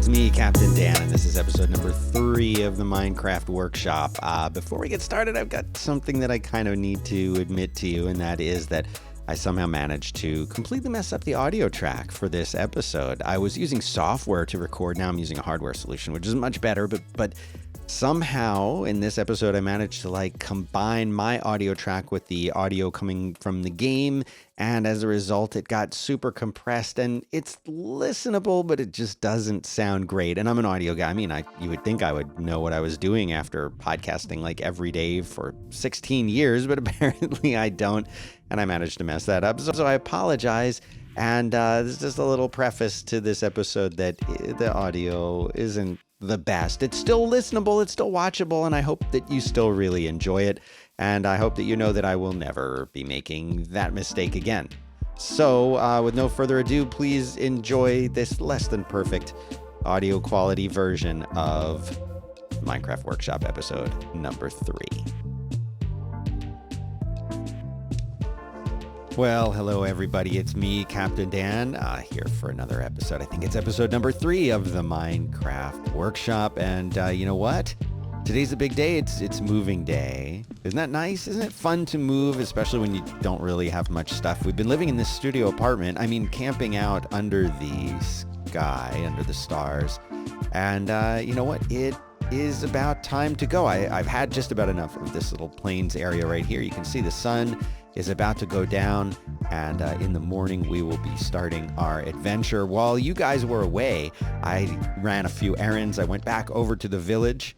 It's me, Captain Dan, and this is episode number 3 of the Minecraft Workshop. Before we get started, I've got something that I kind of need to admit to you, and that is that I somehow managed to completely mess up the audio track for this episode. I was using software to record. Now I'm using a hardware solution, which is much better, but somehow in this episode I managed to combine my audio track with the audio coming from the game, and as a result it got super compressed and it's listenable, but it just doesn't sound great. And I'm an audio guy. I mean, you would think I would know what I was doing after podcasting every day for 16 years, but apparently I don't, and I managed to mess that up. So I apologize. And this is just a little preface to this episode that the audio isn't the best. It's still listenable, it's still watchable, and I hope that you still really enjoy it. And I hope that you know that I will never be making that mistake again. So with no further ado, please enjoy this less than perfect audio quality version of Minecraft Workshop episode number 3. Well, hello everybody, it's me, Captain Dan, here for another episode. I think it's episode number 3 of the Minecraft Workshop, and you know what? Today's a big day. It's moving day. Isn't that nice? Isn't it fun to move, especially when you don't really have much stuff? We've been living in this studio apartment, camping out under the sky, under the stars, and you know what? It is about time to go. I've had just about enough of this little plains area right here. You can see the sun is about to go down, and in the morning we will be starting our adventure. While you guys were away, I ran a few errands. I went back over to the village,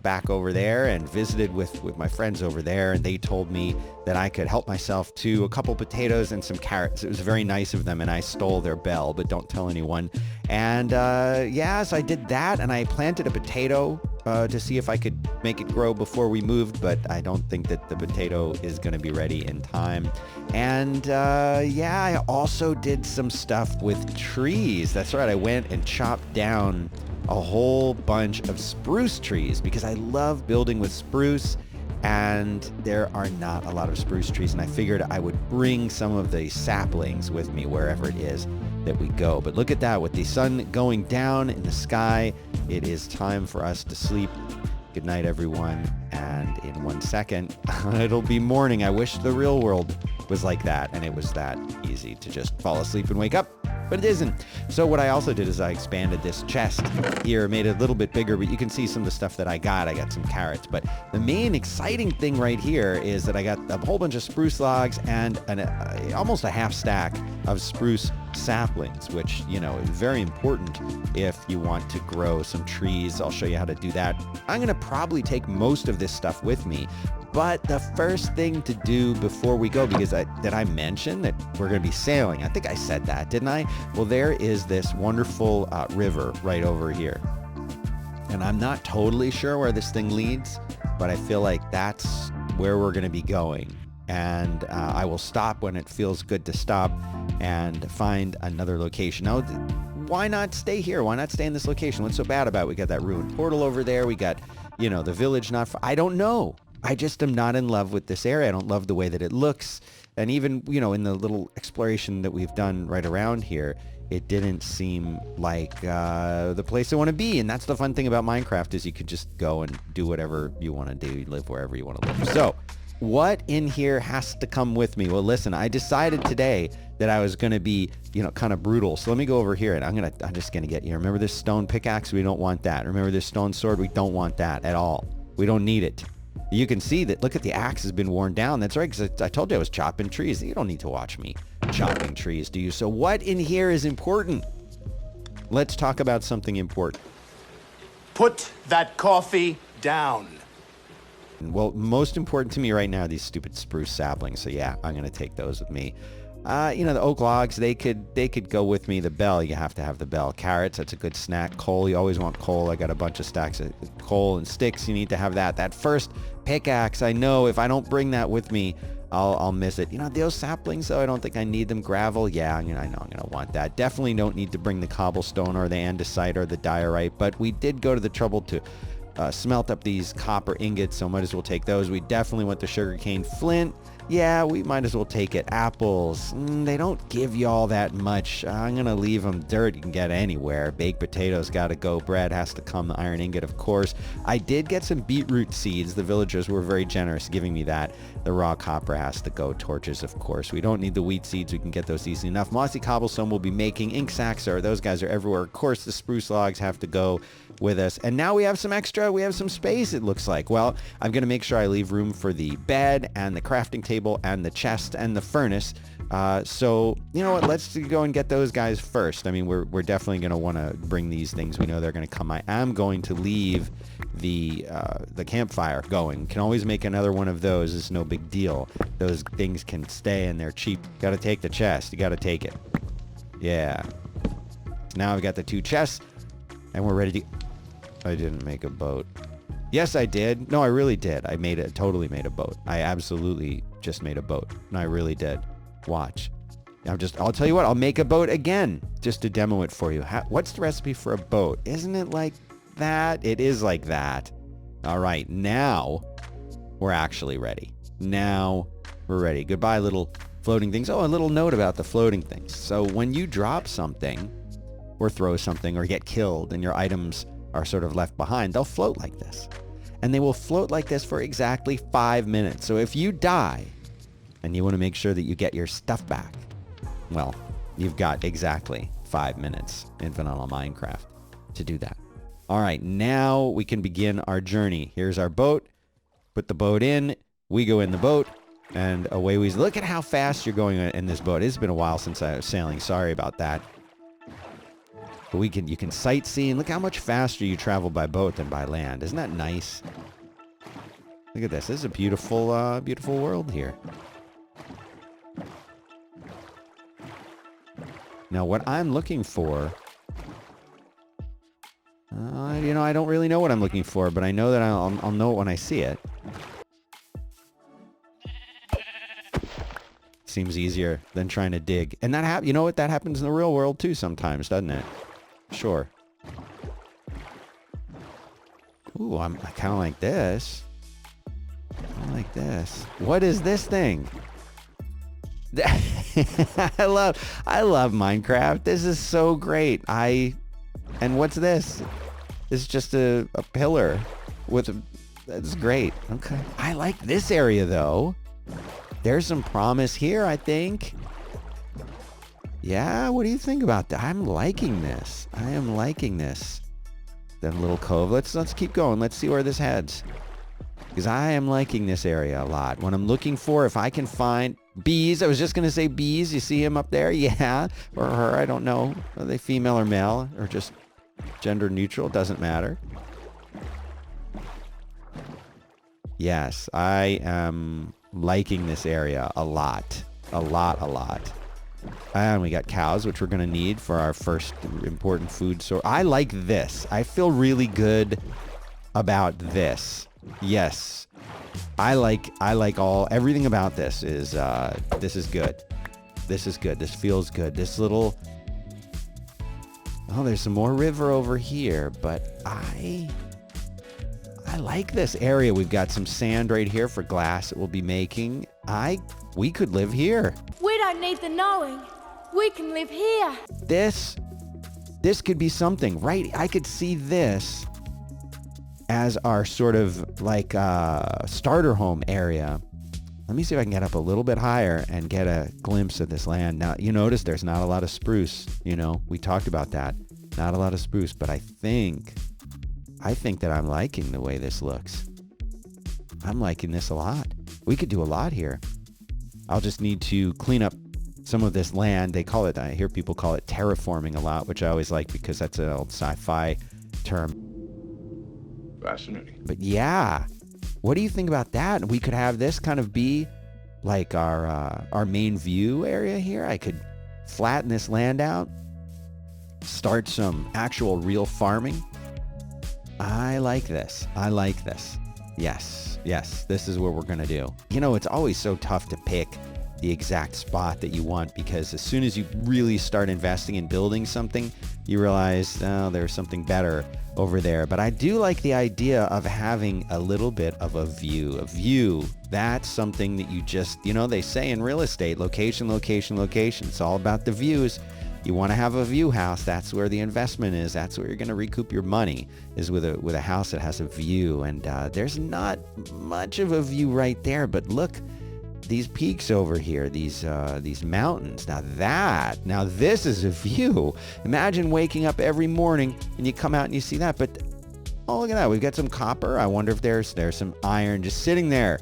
back over there, and visited with my friends over there, and they told me that I could help myself to a couple potatoes and some carrots. It was very nice of them, and I stole their bell, but don't tell anyone. And so I did that, and I planted a potato to see if I could make it grow before we moved, but I don't think that the potato is going to be ready in time. And I also did some stuff with trees. That's right, I went and chopped down a whole bunch of spruce trees because I love building with spruce, and there are not a lot of spruce trees, and I figured I would bring some of the saplings with me wherever it is that we go. But look at that, with the sun going down in the sky, it is time for us to sleep. Good night, everyone. And in 1 second, it'll be morning. I wish the real world was like that, and it was that easy to just fall asleep and wake up, but it isn't. So what I also did is I expanded this chest here, made it a little bit bigger, but you can see some of the stuff that I got. I got some carrots, but the main exciting thing right here is that I got a whole bunch of spruce logs and almost a half stack of spruce saplings, which, is very important if you want to grow some trees. I'll show you how to do that. I'm going to probably take most of this stuff with me, but the first thing to do before we go, because did I mention that we're going to be sailing? I think I said that, didn't I? Well, there is this wonderful river right over here, and I'm not totally sure where this thing leads, but I feel like that's where we're going to be going. And I will stop when it feels good to stop and find another location. Now, why not stay here? Why not stay in this location? What's so bad about it? We got that ruined portal over there. We got, the village not far. I don't know. I just am not in love with this area. I don't love the way that it looks. And even, in the little exploration that we've done right around here, it didn't seem like the place I want to be. And that's the fun thing about Minecraft, is you could just go and do whatever you want to do. You live wherever you want to live. So what in here has to come with me? Well, listen, I decided today that I was going to be, kind of brutal. So let me go over here, and I'm just going to get you. Remember this stone pickaxe? We don't want that. Remember this stone sword? We don't want that at all. We don't need it. You can see that, look at the axe has been worn down. That's right, because I told you I was chopping trees. You don't need to watch me chopping trees, do you? So what in here is important? Let's talk about something important. Put that coffee down. Well, most important to me right now are these stupid spruce saplings. So yeah, I'm going to take those with me. The oak logs, they could go with me. The bell, you have to have the bell. Carrots, that's a good snack. Coal, you always want coal. I got a bunch of stacks of coal, and sticks, you need to have that. That first pickaxe, I know if I don't bring that with me, I'll miss it. Those saplings, though, I don't think I need them. Gravel, yeah, I know I'm going to want that. Definitely don't need to bring the cobblestone or the andesite or the diorite, but we did go to the trouble to smelt up these copper ingots, so might as well take those. We definitely want the sugarcane flint. Yeah, we might as well take it. Apples, they don't give you all that much. I'm going to leave them. Dirt you can get anywhere. Baked potatoes got to go. Bread has to come. The iron ingot, of course. I did get some beetroot seeds. The villagers were very generous giving me that. The raw copper has to go. Torches, of course. We don't need the wheat seeds. We can get those easily enough. Mossy cobblestone will be making. Ink sacks those guys are everywhere. Of course, the spruce logs have to go with us. And now we have some extra. We have some space, it looks like. Well, I'm going to make sure I leave room for the bed and the crafting table and the chest and the furnace. So, you know what? Let's go and get those guys first. I mean, we're definitely going to want to bring these things. We know they're going to come. I am going to leave the campfire going. Can always make another one of those. It's no big deal. Those things can stay and they're cheap. Got to take the chest. You got to take it. Yeah. Now I've got the 2 chests and we're ready to... I didn't make a boat. Yes, I did. No, I really did. I totally made a boat. I absolutely just made a boat. No, I really did. Watch. I'll tell you what, I'll make a boat again just to demo it for you. What's the recipe for a boat? Isn't it like that? It is like that. All right, now we're actually ready. Now we're ready. Goodbye, little floating things. Oh, a little note about the floating things. So when you drop something or throw something or get killed and your items are sort of left behind, they'll float like this. And they will float like this for exactly 5 minutes. So if you die and you want to make sure that you get your stuff back, well, you've got exactly 5 minutes in vanilla Minecraft to do that. All right, now we can begin our journey. Here's our boat. Put the boat in. We go in the boat. And away we... Look at how fast you're going in this boat. It's been a while since I was sailing. Sorry about that. But you can sightsee, and look how much faster you travel by boat than by land. Isn't that nice? Look at this. This is a beautiful, beautiful world here. Now, what I'm looking for... I don't really know what I'm looking for, but I know that I'll know it when I see it. Seems easier than trying to dig. And you know what? That happens in the real world, too, sometimes, doesn't it? Sure. Ooh, I kind of like this. I like this. What is this thing? I love Minecraft. This is so great. And what's this? It's just a pillar with that's great. Okay. I like this area though. There's some promise here, I think. Yeah, what do you think about that? I'm liking this. I am liking this. That little cove. Let's keep going. Let's see where this heads. Because I am liking this area a lot. What I'm looking for, if I can find bees. I was just going to say bees. You see him up there? Yeah. Or her. I don't know. Are they female or male? Or just gender neutral? Doesn't matter. Yes, I am liking this area a lot. A lot. And we got cows, which we're going to need for our first important food source. I like this. I feel really good about this. Yes. I like everything about this is good. This is good. This feels good. This little... Oh, there's some more river over here, but I like this area. We've got some sand right here for glass that we'll be making. We could live here. We don't need the knowing. We can live here. This could be something, right? I could see this as our sort of like starter home area. Let me see if I can get up a little bit higher and get a glimpse of this land. Now, you notice there's not a lot of spruce. You know, we talked about that. Not a lot of spruce, but I think that I'm liking the way this looks. I'm liking this a lot. We could do a lot here. I'll just need to clean up some of this land. They call it, I hear people call it terraforming a lot, which I always like because that's an old sci-fi term. Fascinating. But yeah, what do you think about that? We could have this kind of be like our main view area here. I could flatten this land out, start some actual real farming. I like this. Yes, this is what we're going to do. You know, it's always so tough to pick the exact spot that you want because as soon as you really start investing in building something, you realize, oh, there's something better over there. But I do like the idea of having a little bit of a view. A view, that's something that you just, they say in real estate, location, location, location. It's all about the views. You want to have a view house. That's where the investment is. That's where you're going to recoup your money, is with a house that has a view. And there's not much of a view right there, but look, these peaks over here, these mountains. Now this is a view. Imagine waking up every morning and you come out and you see that. But oh, look at that. We've got some copper. I wonder if there's some iron just sitting there.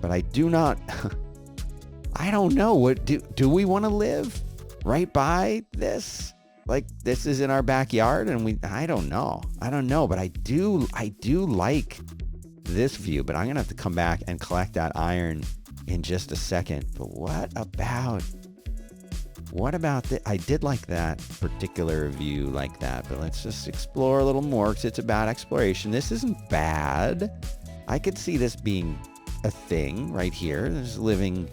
But I do not. I don't know. What do we want to live right by this? Like, this is in our backyard, and I don't know. But I do like this view. But I'm gonna have to come back and collect that iron in just a second. But what about I did like that particular view like that, but let's just explore a little more, because it's about exploration. This isn't bad. I could see this being a thing right here. There's living.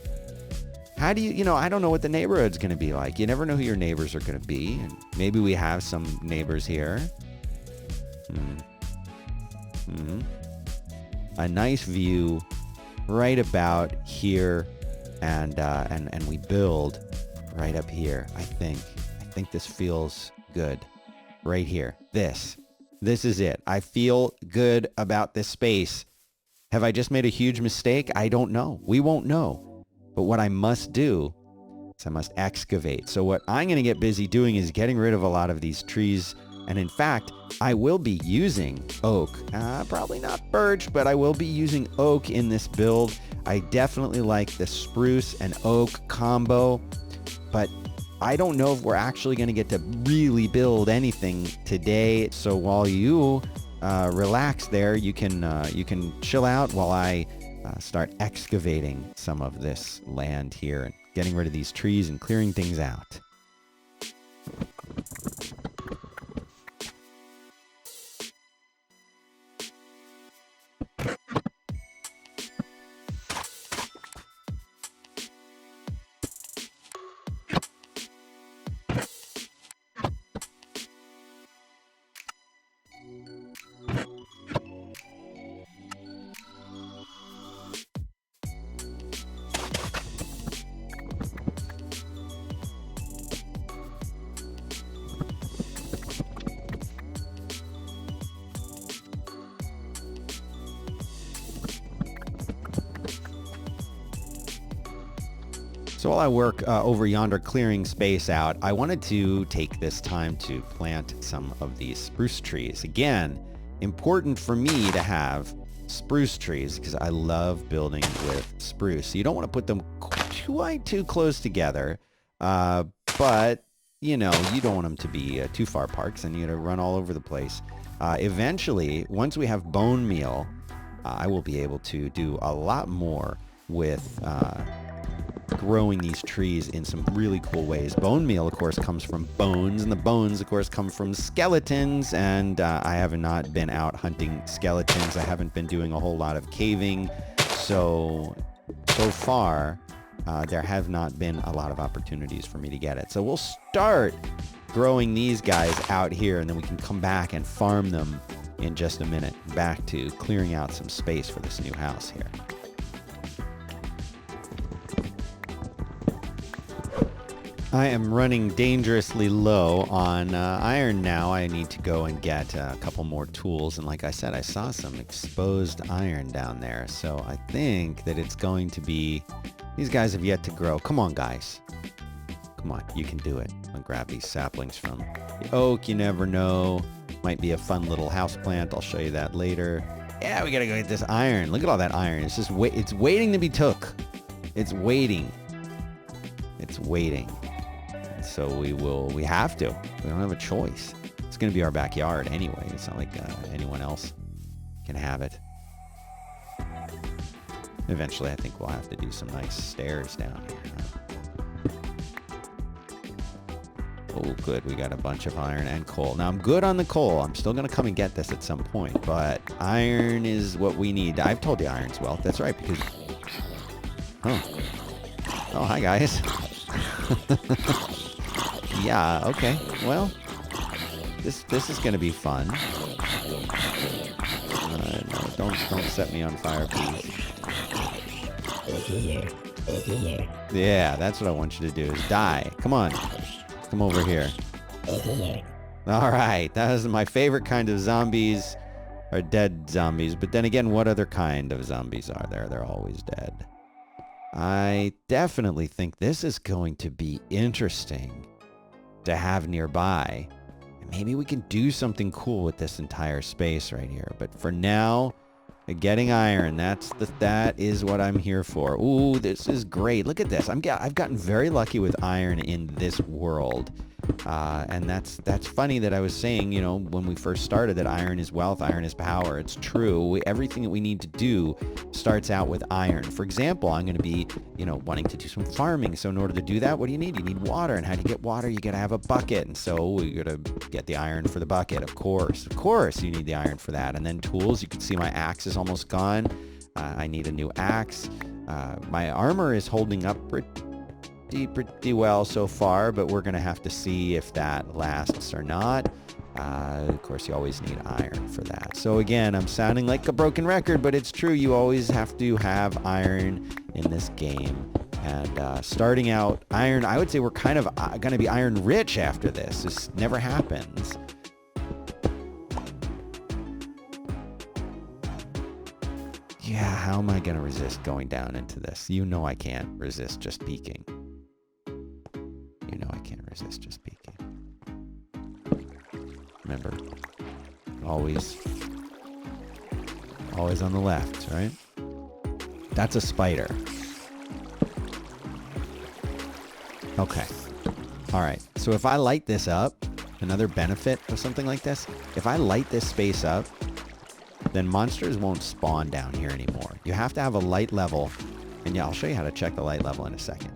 How do you, I don't know what the neighborhood's going to be like. You never know who your neighbors are going to be. And maybe we have some neighbors here. A nice view right about here, and we build right up here. I think this feels good right here. This is it. I feel good about this space. Have I just made a huge mistake? I don't know. We won't know. But what I must do is I must excavate. So what I'm going to get busy doing is getting rid of a lot of these trees. And in fact, I will be using oak. Probably not birch, but I will be using oak in this build. I definitely like the spruce and oak combo, but I don't know if we're actually going to get to really build anything today. So while you relax there, you can chill out while I start excavating some of this land here and getting rid of these trees and clearing things out. So while I work over yonder clearing space out, I wanted to take this time to plant some of these spruce trees. Again, important for me to have spruce trees because I love building with spruce. So you don't want to put them quite too close together, but you don't want them to be too far apart because then you got to run all over the place. Eventually, once we have bone meal, I will be able to do a lot more with growing these trees in some really cool ways. Bone meal, of course, comes from bones, and the bones, of course, come from skeletons, and I have not been out hunting skeletons. I haven't been doing a whole lot of caving, so far, there have not been a lot of opportunities for me to get it. So we'll start growing these guys out here, and then we can come back and farm them in just a minute. Back to clearing out some space for this new house here. I am running dangerously low on iron now. I need to go and get a couple more tools. And like I said, I saw some exposed iron down there. So I think that it's going to be... These guys have yet to grow. Come on, guys. Come on, you can do it. I'll grab these saplings from the oak. You never know. Might be a fun little house plant. I'll show you that later. Yeah, we gotta go get this iron. Look at all that iron. It's just it's waiting to be took. It's waiting. It's waiting. So we have to. We don't have a choice. It's going to be our backyard anyway. It's not like anyone else can have it. Eventually, I think we'll have to do some nice stairs down here. Oh, good. We got a bunch of iron and coal. Now, I'm good on the coal. I'm still going to come and get this at some point, but iron is what we need. I've told you iron's wealth. That's right, because... Oh, hi, guys. Yeah, okay. Well, This is gonna be fun. No, don't set me on fire, please. Yeah, that's what I want you to do, is die. Come on. Come over here. All right, that is my favorite kind of zombies, are dead zombies. But then again, what other kind of zombies are there? They're always dead. I definitely think this is going to be interesting to have nearby. Maybe we can do something cool with this entire space right here. But for now, getting iron, that is what I'm here for. Ooh, this is great. Look at this. I've gotten very lucky with iron in this world. And that's funny that I was saying, you know, when we first started, that iron is wealth, iron is power. It's true. Everything that we need to do starts out with iron. For example, I'm going to be, you know, wanting to do some farming. So in order to do that, what do you need? You need water. And how do you get water? You got to have a bucket. And so we got to get the iron for the bucket. Of course, you need the iron for that. And then tools. You can see my axe is almost gone. I need a new axe. My armor is holding up pretty well so far, but we're gonna have to see if that lasts or not. Of course, you always need iron for that. So again, I'm sounding like a broken record, but it's true. You always have to have iron in this game. And starting out iron, I would say we're kind of gonna be iron rich after this. This never happens. Yeah, how am I gonna resist going down into this? You know I can't resist just peeking. You know I can't resist just peeking. Remember, always on the left, right? That's a spider. Okay. All right. So if I light this up, another benefit of something like this, if I light this space up, then monsters won't spawn down here anymore. You have to have a light level, and yeah, I'll show you how to check the light level in a second.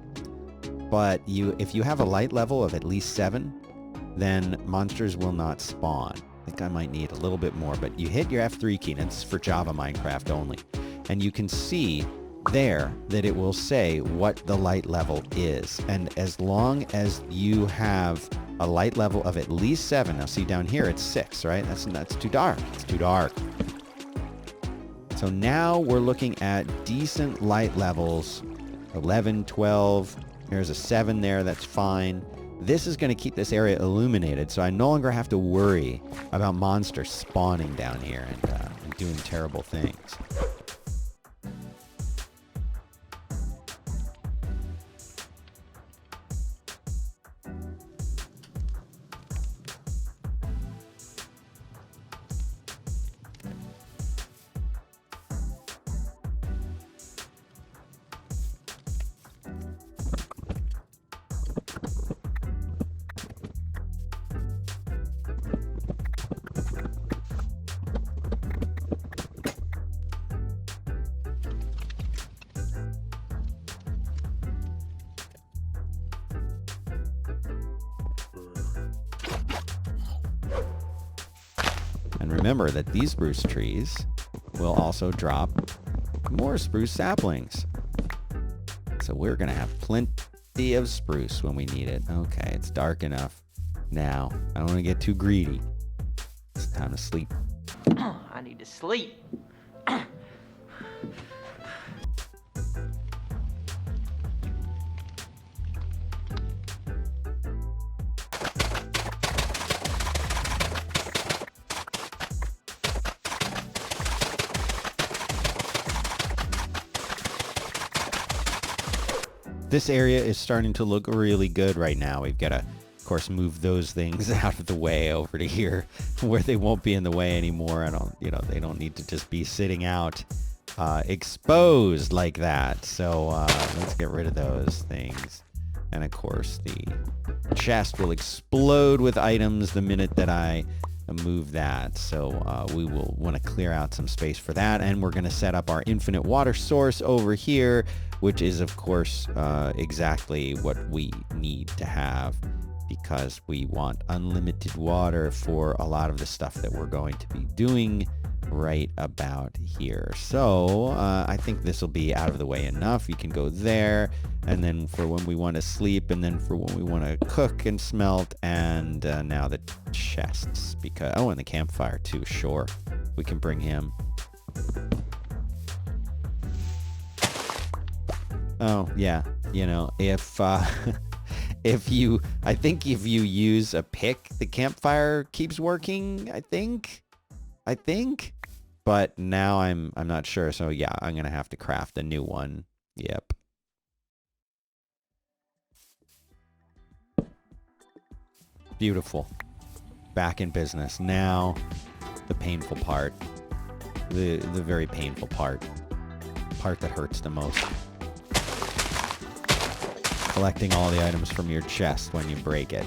But if you have a light level of at least 7, then monsters will not spawn. I think I might need a little bit more, but you hit your F3 key, and it's for Java Minecraft only. And you can see there that it will say what the light level is. And as long as you have a light level of at least 7, now see down here it's 6, right? That's too dark. It's too dark. So now we're looking at decent light levels, 11, 12, there's a 7 there, that's fine. This is going to keep this area illuminated, so I no longer have to worry about monsters spawning down here and doing terrible things. And remember that these spruce trees will also drop more spruce saplings. So we're going to have plenty of spruce when we need it. Okay, it's dark enough now. I don't want to get too greedy. It's time to sleep. I need to sleep. This area is starting to look really good right now. We've got to, of course, move those things out of the way over to here where they won't be in the way anymore. They don't need to just be sitting out exposed like that. So let's get rid of those things. And of course, the chest will explode with items the minute that I move that. So we will want to clear out some space for that. And we're going to set up our infinite water source over here, which is, of course, exactly what we need to have, because we want unlimited water for a lot of the stuff that we're going to be doing right about here. So I think this will be out of the way enough. You can go there, and then for when we want to sleep, and then for when we want to cook and smelt, and now the chests, because and the campfire too. Sure, we can bring him. Oh yeah, if if you use a pick, the campfire keeps working. I think. But now I'm not sure. So yeah, I'm gonna have to craft a new one. Yep. Beautiful. Back in business. Now the painful part. The very painful part. Part that hurts the most. Collecting all the items from your chest when you break it.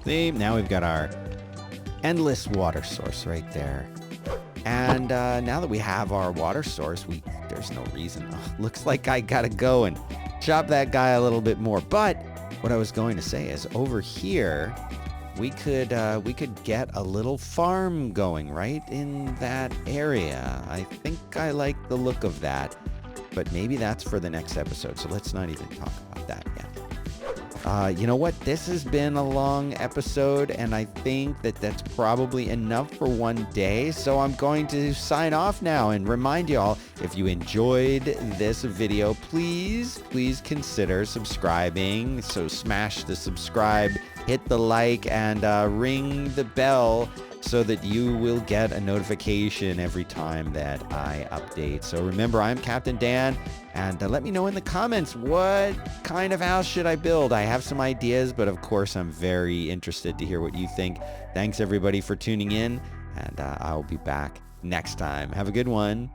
See, now we've got our endless water source right there. And now that we have our water source, there's no reason. Looks like I gotta go and chop that guy a little bit more. But what I was going to say is over here, we could get a little farm going right in that area. I think I like the look of that, but maybe that's for the next episode. So let's not even talk about that yet. You know what? This has been a long episode, and I think that's probably enough for one day. So I'm going to sign off now and remind y'all, if you enjoyed this video, please consider subscribing. So smash the subscribe, hit the like, and ring the bell so that you will get a notification every time that I update. So remember, I'm Captain Dan, and let me know in the comments, what kind of house should I build? I have some ideas, but of course, I'm very interested to hear what you think. Thanks, everybody, for tuning in, and I'll be back next time. Have a good one.